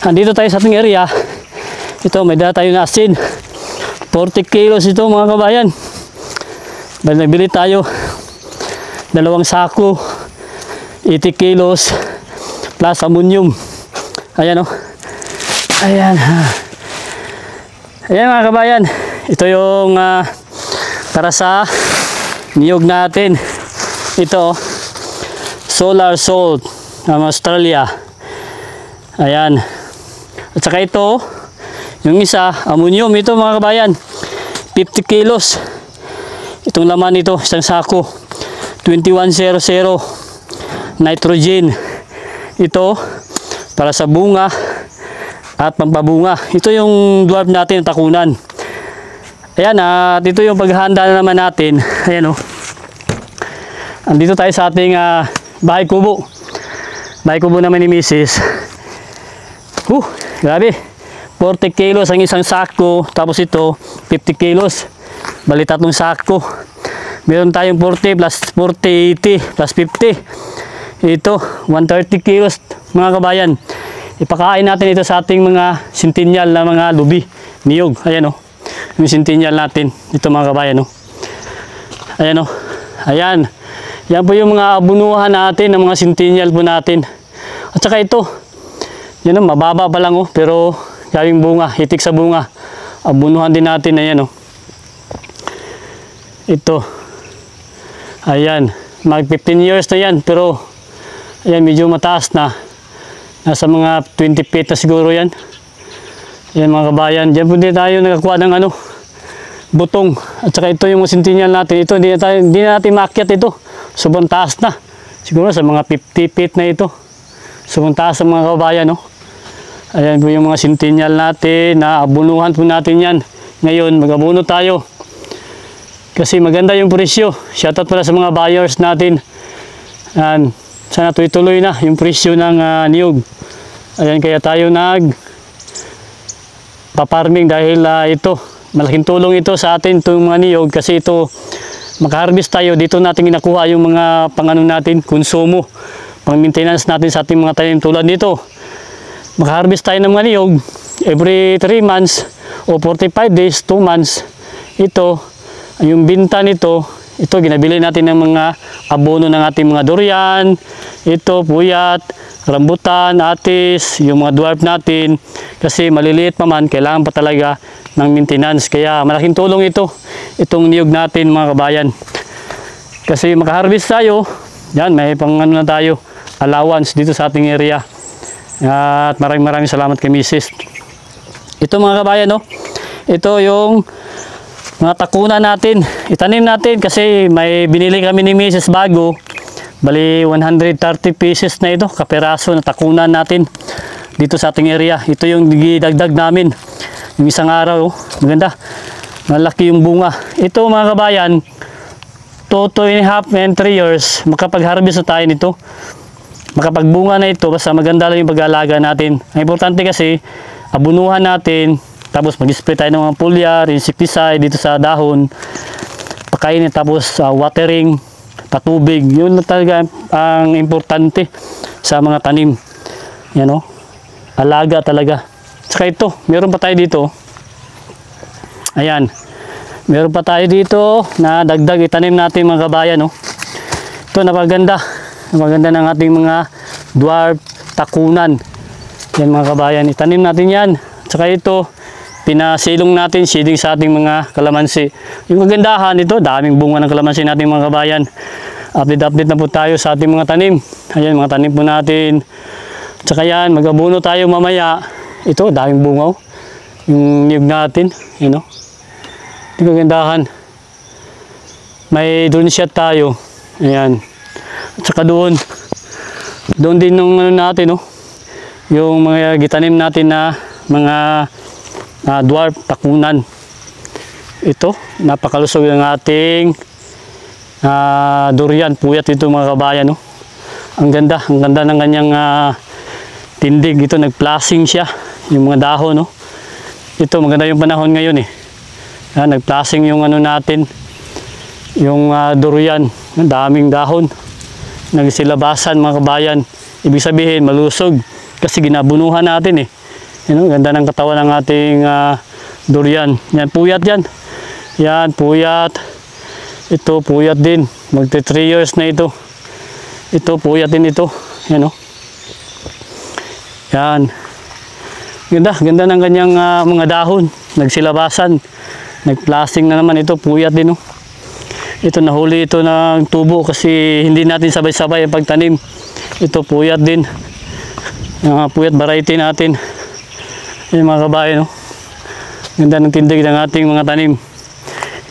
Andito tayo sa ating area. Ito, may dala tayo na asin. 40 kilos ito mga kabayan. Dahil nagbili tayo 2 sako, 80 kilos plus ammonium. Ayan o. Ayan. Ayan mga kabayan. Ito yung para sa niyog natin. Ito solar salt ng Australia. Ayan. At saka ito, yung isa, ammonium. Ito mga kabayan, 50 kilos. Itong laman ito, isang sako. 2100 nitrogen. Ito, para sa bunga at pampabunga. Ito yung dwarf natin, takunan. Ayan, at ito yung paghahanda na naman natin. Ayan o. Andito tayo sa ating bahay kubo. Bahay kubo naman ni Mrs. Grabe. 40 kilos ang isang sako. Tapos ito, 50 kilos. Bali 3 sako. Meron tayong 40 plus 40, 80 plus 50. Ito, 130 kilos mga kabayan. Ipakain natin ito sa ating mga centennial na mga lubi. Niyog. Ayan o. Yung centennial natin. Ito mga kabayan o. Ayan o. Ayan. Yan po yung mga abunuhan natin ng mga centennial po natin. At saka ito. Yan o, mababa pa lang o. Pero gawing bunga. Hitik sa bunga. Abunuhan din natin. Ayan o. Ito. Ayan. Mag 15 years na yan. Pero ayan, medyo mataas na. Nasa mga 20 feet na siguro yan. Ayan mga kabayan. Diyan po din tayo nakakuha ng butong. At saka ito yung centennial natin. Ito, hindi na natin maakyat ito. Sobrang taas na. Siguro sa mga 50 feet na ito. Sobrang taas sa mga kabayan, no? Ayan po yung mga centennial natin. Abunuhan po natin yan. Ngayon, mag-abuno tayo. Kasi maganda yung presyo. Shoutout pala sa mga buyers natin. Ayan. Sana tuloy-tuloy na yung presyo ng niyog. Ayan, kaya tayo paparming dahil ito. Malaking tulong ito sa atin itong mga niyog kasi ito maka-harvest tayo, dito natin ginakuha yung mga pang-ano natin, konsumo, pang-maintenance natin sa ating mga tanim tulad nito. Maka-harvest tayo ng mga niyog every 3 months o 45 days, 2 months. Ito, yung binta nito, ito ginabili natin ng mga abono ng ating mga durian, ito, puyat, rambutan, atis, yung mga dwarf natin. Kasi maliliit pa man, kailangan pa talaga ng maintenance. Kaya malaking tulong ito, itong niyog natin mga kabayan. Kasi makaharvest tayo, yan, may pang ano na tayo, allowance dito sa ating area. At maraming salamat kay Mrs. Ito mga kabayan, no? Ito yung mga takunan natin. Itanim natin kasi may binili kami ni Mrs. bago. Bali 130 pieces na ito, kaperaso na takunan natin dito sa ating area. Ito yung gidagdag namin. Yung isang araw, maganda. Malaki yung bunga. Ito mga kabayan, 2.5 and 3 years, makapag-harvest na tayo nito. Makapagbunga na ito, basta maganda lang yung pag-aalaga natin. Ang importante kasi, abunuhan natin, tapos mag-spray tayo ng mga foliar, insecticide dito sa dahon, pakainin, tapos watering, patubig. Yun na talaga ang importante sa mga tanim. Yan o, alaga talaga. Saka ito, meron pa tayo dito. Ayan. Meron pa tayo dito na dagdag itanim natin mga kabayan. No? Ito, napaganda. Napaganda ng ating mga dwarf takunan. Yan mga kabayan. Itanim natin yan. Saka ito, pinasilong natin, seeding sa ating mga kalamansi. Yung kagandahan ito, daming bunga ng kalamansi natin mga kabayan. Update na po tayo sa ating mga tanim. Ayan, mga tanim po natin. Saka yan, mag-abuno tayo mamaya. Ito, daming bungaw. Yung niyog natin, you know. Ito kagandahan. May drone shot tayo. Ayan. At saka doon din nung ano natin, no. Yung mga gitanim natin na mga dwarf takunan. Ito, napakalusog ng ating durian, puyat ito mga kabayan, no. Ang ganda ng kanyang tindig. Ito, nag-plasing siya. Yung mga dahon, no. Ito, maganda yung panahon ngayon eh. Nag-plasing yung ano natin, yung durian. Daming dahon. Nagsilabasan mga kabayan. Ibig sabihin, malusog. Kasi ginabunuhan natin eh. Yan, ganda ng katawan ng ating durian. Yan, puyat yan. Yan, puyat. Ito, puyat din. Magti 3 years na ito. Ito, puyat din ito. Yan, oh. Yan. Ganda, ganda ng kanyang mga dahon. Nagsilabasan. Nagplasting na naman ito. Puyat din, oh. Ito, nahuli ito ng tubo kasi hindi natin sabay-sabay ang pagtanim. Ito, puyat din. Yung puyat variety natin. Yan mga kabayan, oh. Ganda ng tindig ng ating mga tanim.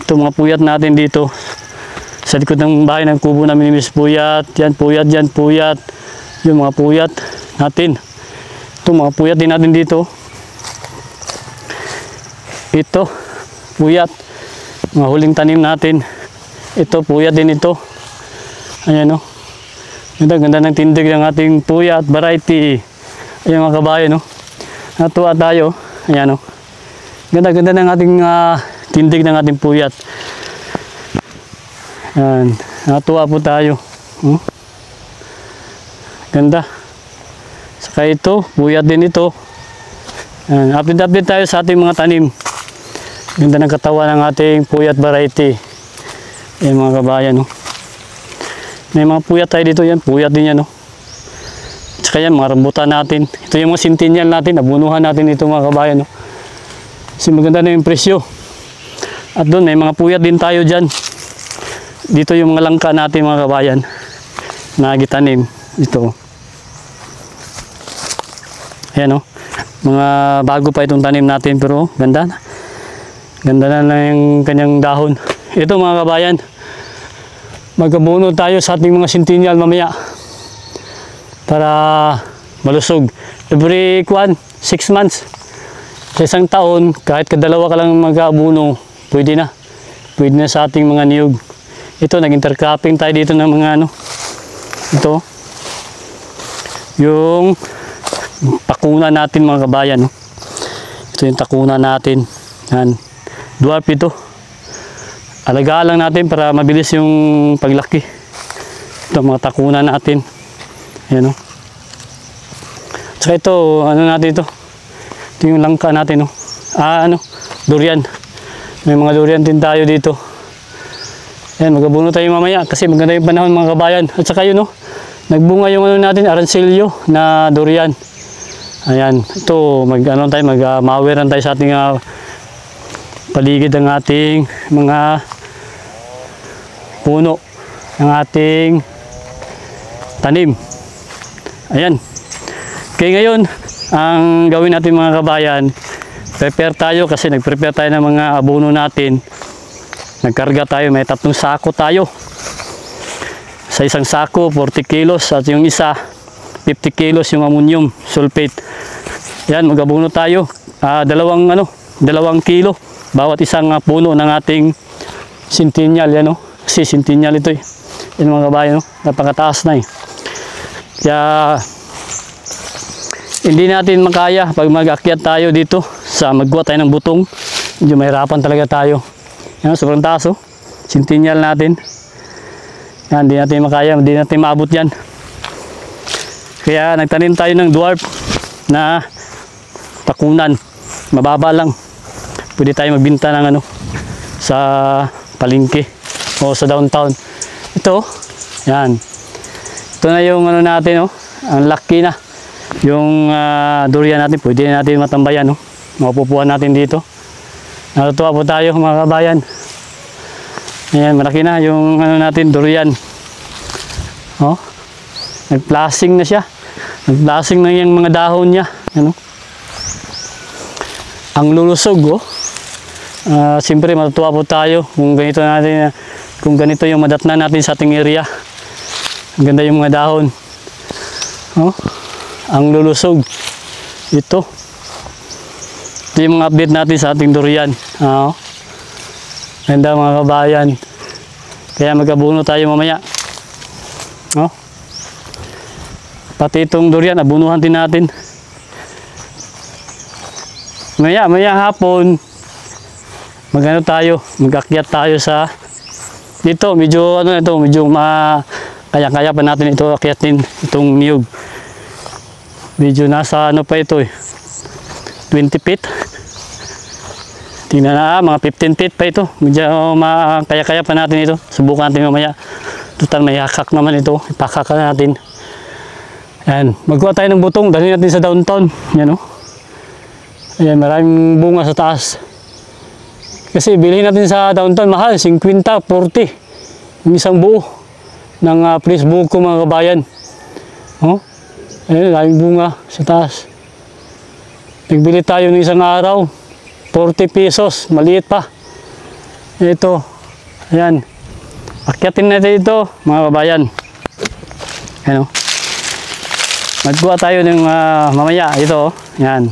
Ito, mga puyat natin dito. Sa likod ng bahay ng kubo namin ni Miss Puyat. Yan, puyat, yan, puyat. Yung mga puyat natin. Ito, mga puyat din natin dito. Ito, puyat. Mga huling tanim natin. Ito, puyat din ito. Ayan, oh. Ganda, ganda ng tindig ng ating puyat variety. Ayan mga kabayan, oh. Natuwa tayo. Ayan, oh. Ganda, ganda ng ating tindig ng ating puyat. Ayan. Natuwa po tayo. Ganda. Saka ito, puyat din ito. Ayan. Update tayo sa ating mga tanim. Ganda ng katawan ng ating puyat variety. Ayan mga kabayan, oh. May mga puyat tayo dito, yan. Puyat din yan, oh. Tsaka yan, mga rambutan natin. Ito yung mga sintinyal natin. Nabunuhan natin ito mga kabayan, oh. Kasi maganda na yung presyo. At doon, may mga puyat din tayo dyan. Dito yung mga langka natin mga kabayan. Na gitanim. Ito. Ayan, oh. Mga bago pa itong tanim natin, pero ganda na. Ganda na yung kanyang dahon. Ito mga kabayan. Magkabuno tayo sa ating mga sintinyal mamaya para malusog. Every 6 months sa isang taon, kahit kadalawa ka lang mag-abuno, pwede na. Pwede na sa ating mga niyog. Ito, nag-intercropping tayo dito ng mga ano. Ito. Yung takunan natin mga kabayan. No? Ito yung takunan natin. Yan. Dwarf ito. Alagaan lang natin para mabilis yung paglaki. Ito mga takunan natin. Ayan, o. Tsaka ito, ano natin ito? Ito yung langka natin, o. Durian. May mga durian din tayo dito. Ayan, magabuno tayo mamaya kasi maganda yung panahon mga kabayan. At saka yun, o. Nagbunga yung ano natin, aransilyo na durian. Ayan, ito, maweran tayo sa ating paligid ng ating mga puno ng ating tanim. Ayan. Okay, ngayon, ang gawin natin mga kabayan, prepare tayo kasi nag-prepare tayo ng mga abono natin. Nagkarga tayo, may 3 sako tayo. Sa isang sako, 40 kilos at yung isa, 50 kilos yung ammonium sulfate. Yan, mag-abono tayo. 2 kilo bawat isang puno ng ating sintinyal. Yan, oh. Kasi sintinyal ito, eh. Yan mga kabayan, oh. Napakataas na, eh. Kaya hindi natin makaya pag mag-akyat tayo dito sa magkuha tayo ng butong. Medyo mahirapan talaga tayo. Yan, sobrang taas, oh. Sintinyal natin. Yan, hindi natin makaya, hindi natin maabot yan. Kaya nagtanim tayo ng dwarf na takunan. Mababa lang. Pwede tayo magbinta ng sa palengke o sa downtown. Ito, yan. Ito na yung natin, oh. Ang laki na. Yung durian natin, pwede natin matambayan, oh. Mapupuan natin dito. Natutuwa po tayo mga kabayan. Ayan, malaki na yung natin, durian. Oh. Nag-plasing na siya. Nag-plasing na yung mga dahon niya. Ano? Ang lulusog, oh. Siyempre matutuwa po tayo kung ganito yung madatna natin sa ating area. Ang ganda yung mga dahon. Oh. Ang lulusog. Ito yung mga update natin sa ating durian. Oh. Ganda mga kabayan. Kaya mag-abuno tayo mamaya. Oh. Pati itong durian, abunuhan din natin. Maya hapon, mag-akyat tayo sa dito. Medyo medyo kaya pa natin ito akyatin, itong niyog. Medyo nasa pa ito, eh. 20 feet. Tingnan na, mga 15 feet pa ito. Medyo kaya-kaya pa natin ito. Subukan natin mamaya. Total may hakak naman ito. Ipakak natin. Ayan, magkuha tayo ng butong. Dali natin sa downtown. Yan o. Ayan, maraming bunga sa taas. Kasi bilhin natin sa downtown mahal. 50, 40. Yung isang buo ng Facebook ko mga kabayan. Oh, ayan, maraming bunga sa taas. Nagbili tayo ng isang araw. 40 pesos, maliit pa. Ito, ayan. Akyatin natin ito, mga kabayan. Ayan o. Magkuha tayo ng mamaya, ito, ayan.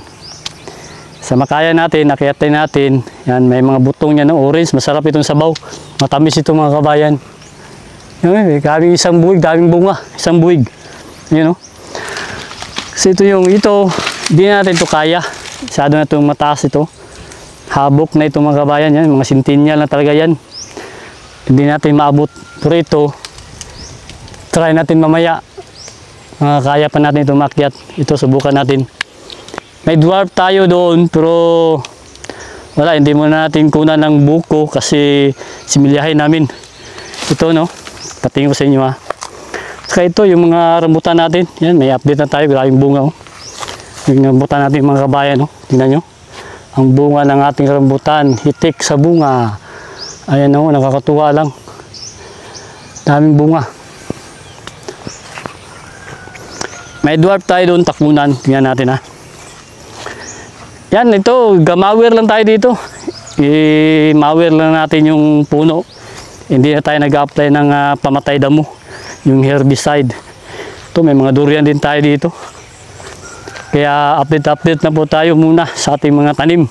Sa makaya natin, akyatin natin. Ayan, may mga butong yan, no? Orange, masarap itong sabaw. Matamis ito mga kabayan. Ayan, daming isang buwig, daming bunga, isang buwig. Ayan o. Kasi ito yung, ito, hindi natin ito kaya. Masyado na itong mataas ito. Habok na itong mga kabayan yan, mga sintinyal na talaga yan. Hindi natin maabot. Pero ito, try natin mamaya. Kaya pa natin ito makyat. Ito, subukan natin. May dwarf tayo doon, pero wala, hindi muna natin kunan ng buko kasi similyahin namin. Ito, no? Patingin ko sa inyo, ha. Saka ito, yung mga rambutan natin. Yan, may update na tayo. Maraming bunga, oh. Yung rambutan natin, mga kabayan, no? Tingnan nyo. Ang bunga ng ating rambutan, hitik sa bunga. Ayan o, nakakatuwa lang. Daming bunga. May dwarf tayo doon, takunan. Tingnan natin ha. Yan, ito, gamawir lang tayo dito. I-mawir lang natin yung puno. Hindi na tayo nag-apply ng pamatay damo. Yung herbicide. Ito, may mga durian din tayo dito. Kaya update na po tayo muna sa ating mga tanim.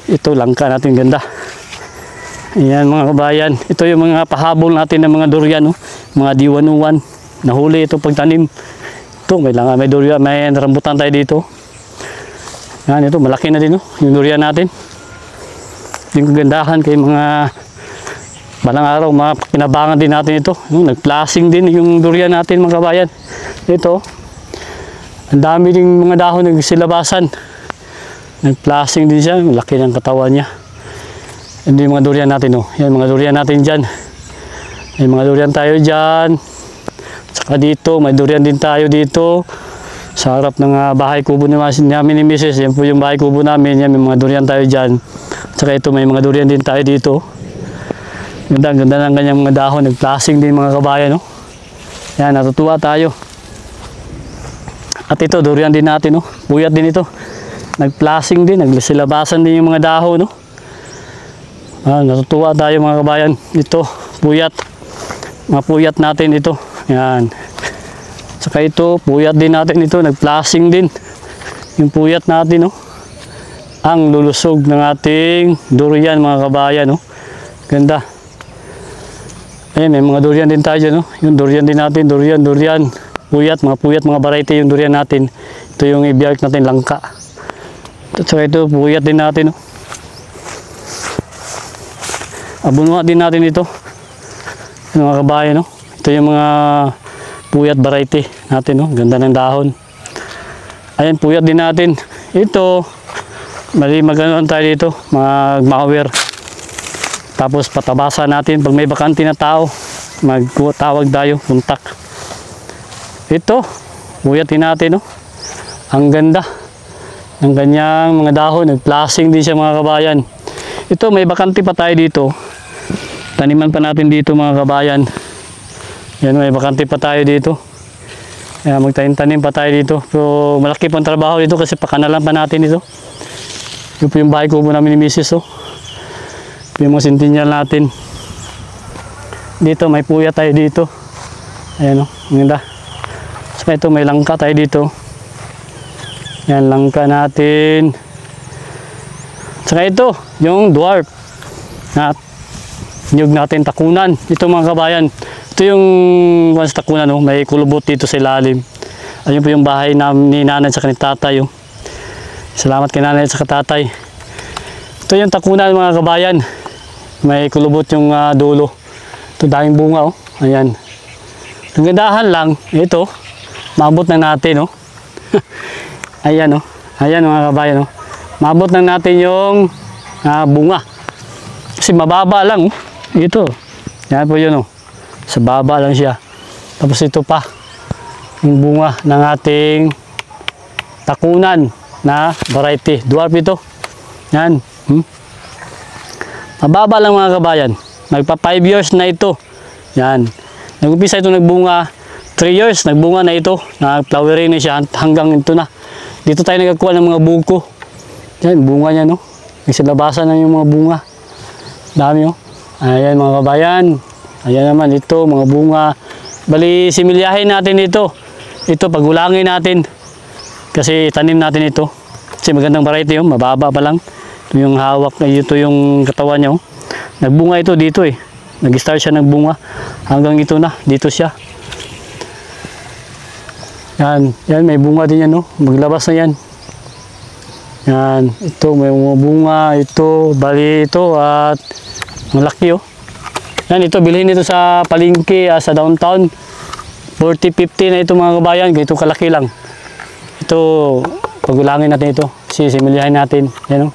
Ito, langka natin ganda. Ayan mga kabayan. Ito yung mga pahabol natin ng mga durian. Oh. Mga D101. Nahuli ito pagtanim. Ito, may durian, may rambutan tayo dito. Yan, ito, malaki na din. Oh. Yung durian natin. Yung kagandahan kay mga balang araw, mga pinabangan din natin ito. Nag-plasing din yung durian natin mga kabayan. Ito. Ang dami ding mga dahon nagsilabasan. Nag-plasing din siya. Malaki ng katawan niya. Hindi yung mga durian natin. Oh. Yan, mga durian natin dyan. May mga durian tayo dyan. Saka dito, may durian din tayo dito. Sa harap ng bahay kubo namin ni Mrs. Yan po yung bahay kubo namin. Yan, may mga durian tayo dyan. Saka ito, may mga durian din tayo dito. Ganda ng kanyang mga dahon. Nag-plasing din mga kabayan. Oh. Yan, natutuwa tayo. At ito, durian din natin, no? Puyat din ito. Nag-plasing din, naglasilabasan din yung mga dahon, no? Natutuwa tayo mga kabayan. Ito, puyat. Mga puyat natin ito. Yan. Saka ito, puyat din natin ito. Nag-plasing din. Yung puyat natin, no? Ang lulusog ng ating durian mga kabayan, no? Ganda. Ayan, may mga durian din tayo, no? Yung durian din natin, durian. Puyat, mga variety yung durian natin. Ito yung ibiyag natin, langka. So ito, puyat din natin. No? Abunwa din natin ito. Mga kabayan, no? Ito yung mga puyat variety natin. No? Ganda ng dahon. Ayan, puyat din natin. Ito, maganoon tayo dito, mag-mawir. Tapos patabasa natin. Pag may bakante na tao, magtawag tayo, kontak. Ito, puyatin natin, no? Ang ganda ng kanyang mga dahon. Nag-plasing din siya mga kabayan. Ito, may bakante pa tayo dito. Taniman pa natin dito mga kabayan. Yan, may bakante pa tayo dito. Yan, magtanim pa tayo dito. Pero malaki pang trabaho dito kasi pakanalan pa natin ito. Ito po yung bahay kubo namin ni Mrs. Oh. Yung mga sintinyal natin. Dito, may puya tayo dito. Ayan, oh, ang ganda. Saka ito, may langka tayo dito. Yan, langka natin. Saka ito, yung dwarf. Niyog natin, takunan. Ito mga kabayan. Ito yung once takunan, no? May kulubot dito sa ilalim. Ayun po yung bahay ni nanay sa ni tatay. Oh. Salamat kay nanay sa tatay. Ito yung takunan mga kabayan. May kulubot yung dulo. Ito, daming bunga. Oh. Ayan. Ang gandahan lang, ito. Maabot na natin, no? Ayan, no? Ayan, mga kabayan, no? Maabot na natin yung bunga. Kasi mababa lang. Ito. Yan po yun. Sa baba lang siya. Tapos ito pa. Yung bunga ng ating takunan na variety. Dwarf ito. Yan. Mababa lang mga kabayan. Magpa 5 years na ito. Yan. Nag-umpisa ito nagbunga. 3 years nagbunga na ito. Nag-flowering na siya hanggang ito na. Dito tayo nagkakuha ng mga buko. Yan, bunga niya, no? Nagsalabasan na yung mga bunga. Dami, oh. Ayan, mga kabayan. Ayan naman, ito, mga bunga. Bali, similyahin natin ito. Ito, pagulangin natin. Kasi tanim natin ito. Kasi magandang variety, oh. Mababa pa lang. Ito yung hawak, ito yung katawan niya, oh. Nagbunga ito dito, eh. Nag-start siya nagbunga. Hanggang ito na, dito siya. Yan, yan, may bunga din yan, no? Maglabas na yan. Yan, ito may mga bunga, ito, bali ito at malaki, oh. Yan, ito, bilhin ito sa palengke, sa downtown. 40-50 na ito mga kabayan, ganito kalaki lang. Ito, pagulangin natin ito, sisimilyahin natin. Yan, oh.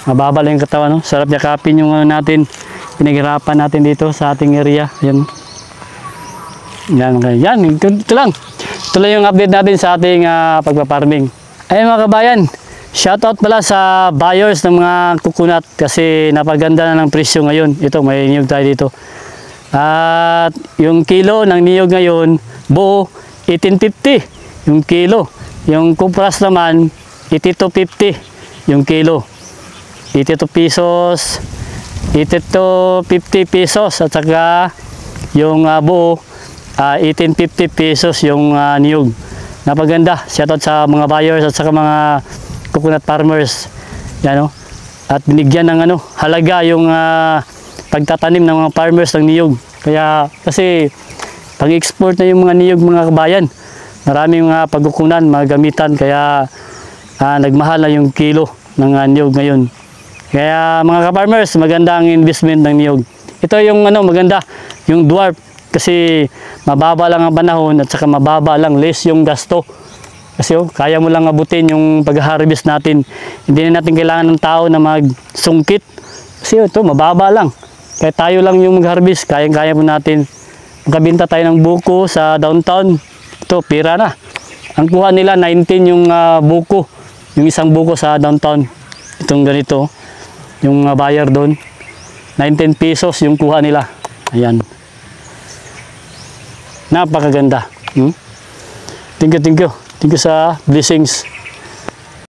Mababa lang yung katawan, no? Sarap yakapin yung natin, pinaghirapan natin dito sa ating area. Yan. Yan, okay. Yan, ito lang. Ito lang yung update natin sa ating pagpaparming. Ayun mga kabayan, shoutout pala sa buyers ng mga coconut kasi napaganda na ng presyo ngayon. Ito, may niyog tayo dito. At yung kilo ng niyog ngayon, buo, 18.50 yung kilo. Yung kupras naman, 82.50 yung kilo. 82 pesos, 82.50 pesos at saka yung buo, 18.50 pesos yung niyog. Napaganda. Shoutout sa mga buyers at saka mga coconut farmers. Yan, no? At binigyan ng halaga yung pagtatanim ng mga farmers ng niyog. Kaya kasi pang-export na yung mga niyog mga kabayan. Maraming mga pagkukunan, mga gamitan. Kaya nagmahal na yung kilo ng niyog ngayon. Kaya mga ka-farmers, maganda ang investment ng niyog. Ito yung maganda, yung dwarf. Kasi mababa lang ang panahon at saka mababa lang, less yung gasto. Kasi kaya mo lang abutin yung pag-harvest natin. Hindi na natin kailangan ng tao na magsungkit. Kasi ito, mababa lang. Kaya tayo lang yung mag-harvest, kaya-kaya po natin. Magkabinta tayo ng buko sa downtown. Ito, pira na. Ang kuha nila, 19 yung buko. Yung isang buko sa downtown. Itong ganito. Yung buyer doon. 19 pesos yung kuha nila. Ayan. Napakaganda. Thank you, thank you. Thank you sa blessings.